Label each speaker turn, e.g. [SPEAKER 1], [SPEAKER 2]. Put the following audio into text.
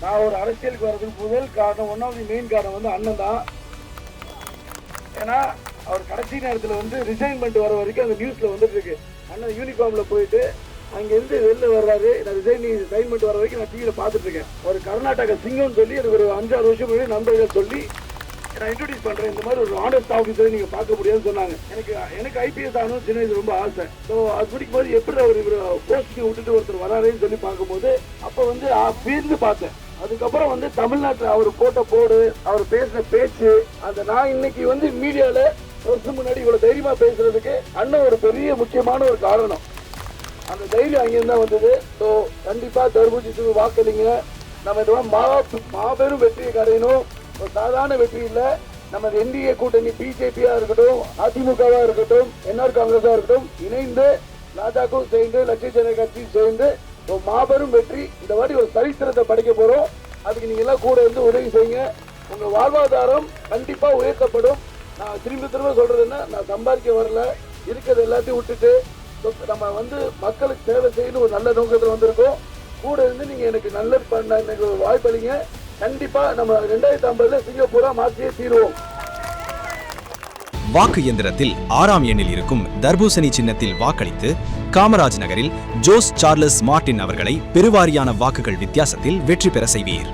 [SPEAKER 1] நான் ஒரு அரசியலுக்கு வர்றதுக்கு முதல் காரணம், ஒன்னாவது மெயின் காரணம் வந்து அண்ணன் தான். ஏன்னா அவர் கடைசி நேரத்தில் வந்து ரிசைன்மெண்ட் வர வரைக்கும் அந்த நியூஸ்ல வந்துட்டு இருக்கு. அண்ணன் யூனிஃபார்ம்ல போயிட்டு அங்கிருந்து வெளில வர்றாரு. நான் ரிசைன்மெண்ட் வர வரைக்கும் நான் டிவியில பார்த்துட்டு இருக்கேன். ஒரு கர்நாடகா சிங்கம்னு சொல்லி எனக்கு ஒரு 5-6 வருஷம் முன்னாடி நண்பர்கள் சொல்லி நான் இன்ட்ரோடியூஸ் பண்றேன். இந்த மாதிரி ஒரு ஆனஸ்ட் ஆஃபீஸரை நீங்க பார்க்க முடியாதுன்னு சொன்னாங்க. எனக்கு ஐபிஎஸ் ஆகணும் சின்ன வயசு ரொம்ப ஆசை. ஸோ அது பிடிக்கும் போது எப்படி அவர் போஸ்டிங் விட்டுட்டு ஒருத்தர் வராருன்னு சொல்லி பார்க்கும்போது அப்போ வந்து வீர்ந்து பார்த்தேன். அதுக்கப்புறம் வந்து தமிழ்நாட்டில் அவர் போட்ட போடு, அவர் பேசின பேச்சு, அந்த நான் இன்னைக்கு வந்து மீடியால வருஷம் முன்னாடி இவ்வளவு தைரியமா பேசுறதுக்கு அண்ணன் ஒரு பெரிய முக்கியமான ஒரு காரணம். அந்த தைரியம் அங்கிருந்தா வந்தது. ஸோ கண்டிப்பா தர்பூஜிக்கு வாக்களிங்க. நம்ம இந்த மாபெரும் வெற்றியை கடையணும். ஒரு சாதாரண வெற்றி இல்ல. நம்ம என்டிஏ கூட்டணி பிஜேபியா இருக்கட்டும், அதிமுகவா இருக்கட்டும், என்ஆர் காங்கிரஸா இருக்கட்டும், இணைந்து ராஜாக்கும் சேர்ந்து லட்சுமி ஜனதா கட்சியும் சேர்ந்து ஒரு மாபெரும் வெற்றி. இந்த வாட்டி ஒரு சரித்திரத்தை படைக்க போறோம். அதுக்கு நீங்க எல்லாம் கூட இருந்து உதவி செய்யுங்க. உங்க வாழ்வாதாரம் கண்டிப்பா உயர்த்தப்படும். நான் திரும்ப சொல்றதுன்னா, நான் சம்பாதிக்க வரல, இருக்கிறது எல்லாத்தையும் விட்டுட்டு நம்ம வந்து மக்களுக்கு சேவை செய்யணும் ஒரு நல்ல நோக்கத்தில் வந்திருக்கோம். கூட இருந்து நீங்க எனக்கு நல்லது பண்ண எனக்கு வாய்ப்பளிங்க. கண்டிப்பா நம்ம 2050 சிங்கப்பூரா மாற்றியே தீருவோம்.
[SPEAKER 2] வாக்கு இயந்திரத்தில் 6ஆம் எண்ணில் இருக்கும் தர்பூசணி சின்னத்தில் வாக்களித்து காமராஜ் நகரில் ஜோஸ் சார்லஸ் மார்டின் அவர்களை பெருவாரியான வாக்குகள் வித்தியாசத்தில் வெற்றி பெற செய்வீர்.